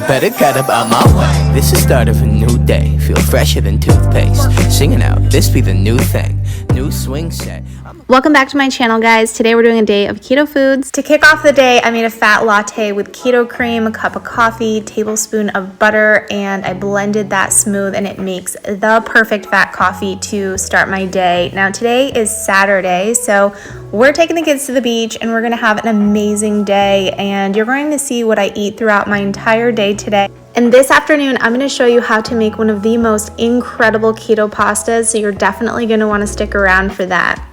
better get up out my way. This is the start of a new day. Feel fresher than toothpaste. Singing out, this be the new thing. New swing set. Welcome back to my channel, guys. Today we're doing a day of keto foods. To kick off the day, I made a fat latte with keto cream, a cup of coffee, tablespoon of butter, and I blended that smooth, and it makes the perfect fat coffee to start my day. Now today is Saturday, so we're taking the kids to the beach and we're gonna have an amazing day, and you're going to see what I eat throughout my entire day today. And this afternoon, I'm going to show you how to make one of the most incredible keto pastas, so you're definitely going to want to stick around for that.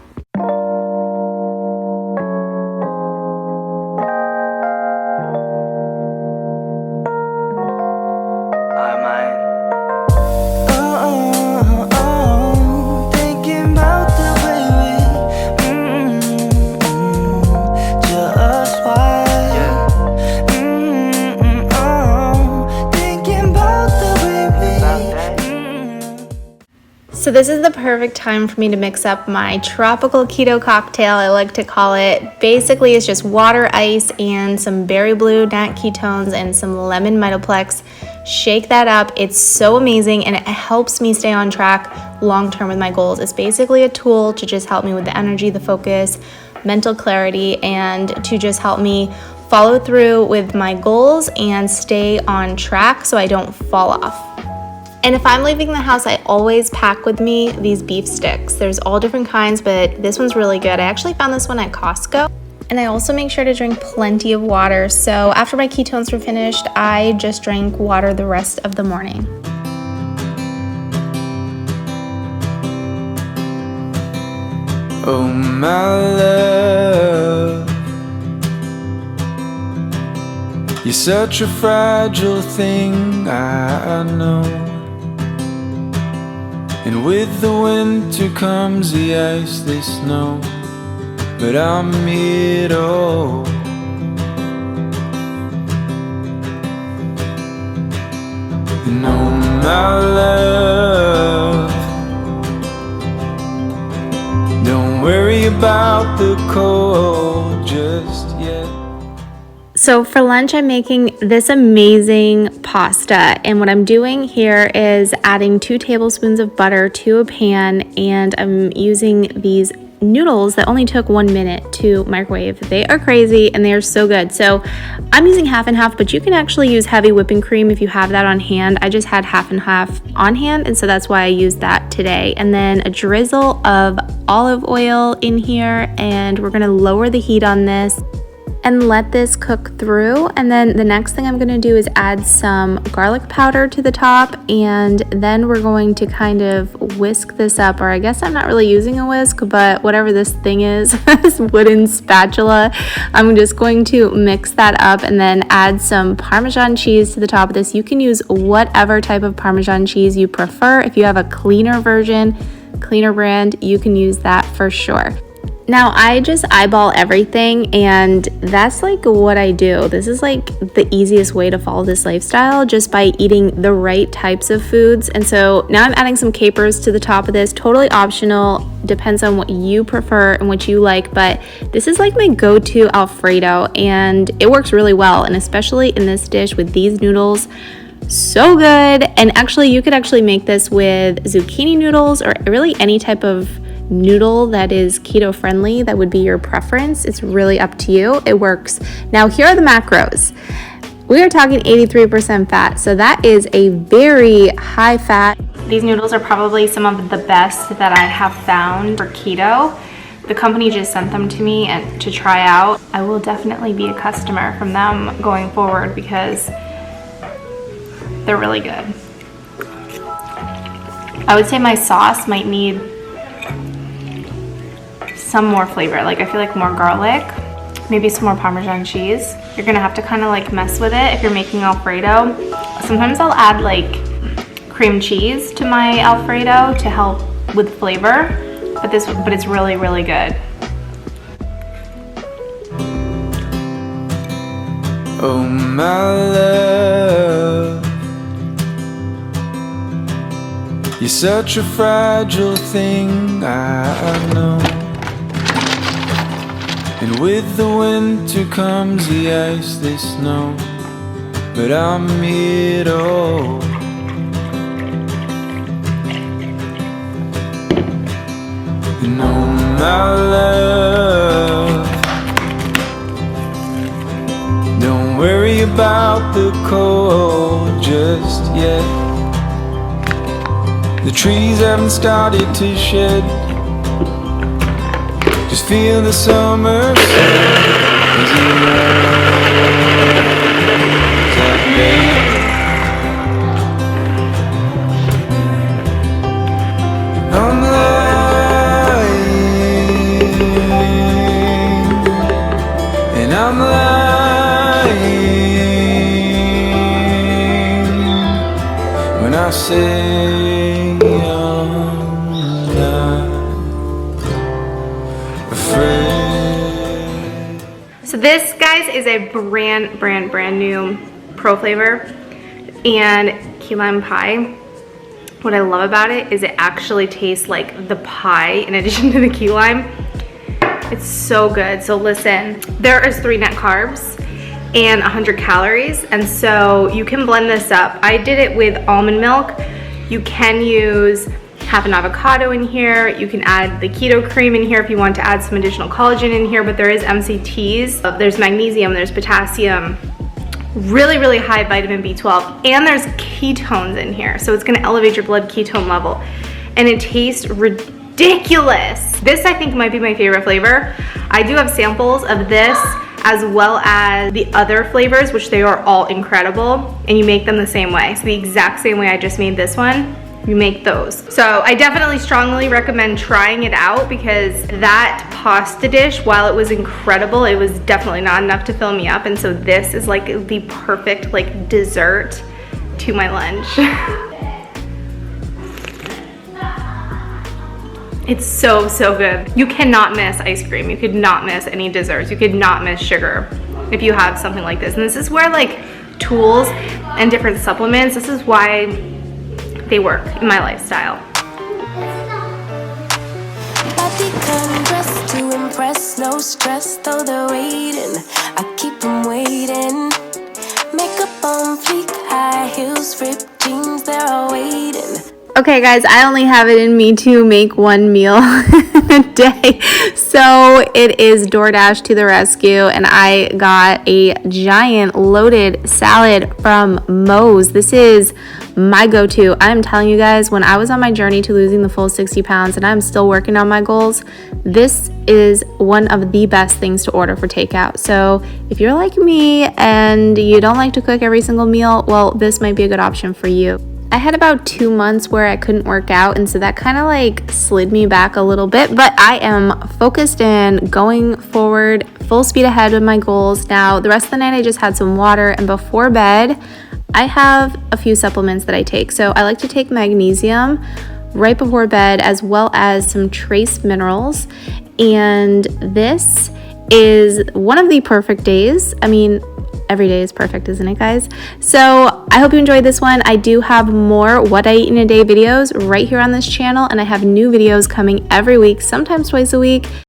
So this is the perfect time for me to mix up my tropical keto cocktail, I like to call it. Basically, it's just water, ice, and some berry blue nat ketones and some lemon MITOPLEX. Shake that up. It's so amazing, and it helps me stay on track long term with my goals. It's basically a tool to just help me with the energy, the focus, mental clarity, and to just help me follow through with my goals and stay on track so I don't fall off. And if I'm leaving the house, I always pack with me these beef sticks. There's all different kinds, but this one's really good. I actually found this one at Costco. And I also make sure to drink plenty of water. So after my ketones were finished, I just drank water the rest of the morning. Oh my love, you're such a fragile thing, I know. And with the winter comes the ice, the snow, but I'm here to hold. And oh my love, don't worry about the cold just yet. So for lunch, I'm making this amazing pasta, and what I'm doing here is adding 2 tablespoons of butter to a pan, and I'm using these noodles that only took 1 minute to microwave. They are crazy and they are so good. So I'm using half and half, but you can actually use heavy whipping cream if you have that on hand. I just had half and half on hand, and so that's why I used that today. And then a drizzle of olive oil in here, and we're gonna lower the heat on this and let this cook through. And then the next thing I'm gonna do is add some garlic powder to the top, and then we're going to kind of whisk this up, or I guess I'm not really using a whisk, but whatever this thing is, this wooden spatula, I'm just going to mix that up and then add some Parmesan cheese to the top of this. You can use whatever type of Parmesan cheese you prefer. If you have a cleaner version, cleaner brand, you can use that for sure. Now I just eyeball everything, and that's like what I do. This is like the easiest way to follow this lifestyle, just by eating the right types of foods. And so now I'm adding some capers to the top of this, totally optional, depends on what you prefer and what you like, but this is like my go-to Alfredo, and it works really well, and especially in this dish with these noodles. So good. And actually you could actually make this with zucchini noodles, or really any type of noodle that is keto friendly. That would be your preference. It's really up to you. It works. Now here are the macros. We are talking 83% fat, so that is a very high fat. These noodles are probably some of the best that I have found for keto. The company just sent them to me and to try out. I will definitely be a customer from them going forward because they're really good. I would say my sauce might need some more flavor. Like I feel like more garlic, maybe some more Parmesan cheese. You're gonna have to kind of like mess with it if you're making Alfredo. Sometimes I'll add like cream cheese to my Alfredo to help with flavor, but it's really, really good. Oh my love, you're such a fragile thing, I know. And with the winter comes the ice, the snow, but I'm here to hold. No, my love, don't worry about the cold just yet. The trees haven't started to shed. Just feel the summer sun as it rolls at bay. I'm lying, and I'm lying when I say I'm not afraid. So this, guys, is a brand new Pro flavor and key lime pie. What I love about it is it actually tastes like the pie in addition to the key lime. It's so good. So listen, there is 3 net carbs and 100 calories, and so you can blend this up. I did it with almond milk. You can use half an avocado in here. You can add the keto cream in here if you want to add some additional collagen in here, but there is MCTs. There's magnesium, there's potassium, really high vitamin B12, and there's ketones in here. So it's gonna elevate your blood ketone level, and it tastes ridiculous. This, I think, might be my favorite flavor. I do have samples of this as well as the other flavors, which they are all incredible, and you make them the same way. So the exact same way I just made this one, you make those. So I definitely strongly recommend trying it out, because that pasta dish, while it was incredible, it was definitely not enough to fill me up, and so this is like the perfect like dessert to my lunch. It's so good. You cannot miss ice cream. You could not miss any desserts. You could not miss sugar if you have something like this. And this is where like tools and different supplements, this is why they work in my lifestyle. Body undressed to impress, no stress, though they're waiting. I keep them waiting. Makeup on fleek, high heels, ripped jeans, they're all waiting. Okay guys, I only have it in me to make one meal a day, so it is DoorDash to the rescue, and I got a giant loaded salad from Moe's. This is my go-to. I'm telling you guys, when I was on my journey to losing the full 60 pounds and I'm still working on my goals, this is one of the best things to order for takeout. So if you're like me and you don't like to cook every single meal, well, this might be a good option for you. I had about 2 months where I couldn't work out, and so that kind of like slid me back a little bit, but I am focused and going forward full speed ahead with my goals. Now the rest of the night I just had some water, and before bed I have a few supplements that I take. So I like to take magnesium right before bed, as well as some trace minerals, and this is one of the perfect days. I mean, every day is perfect, isn't it, guys? So I hope you enjoyed this one. I do have more What I Eat in a Day videos right here on this channel, and I have new videos coming every week, sometimes twice a week.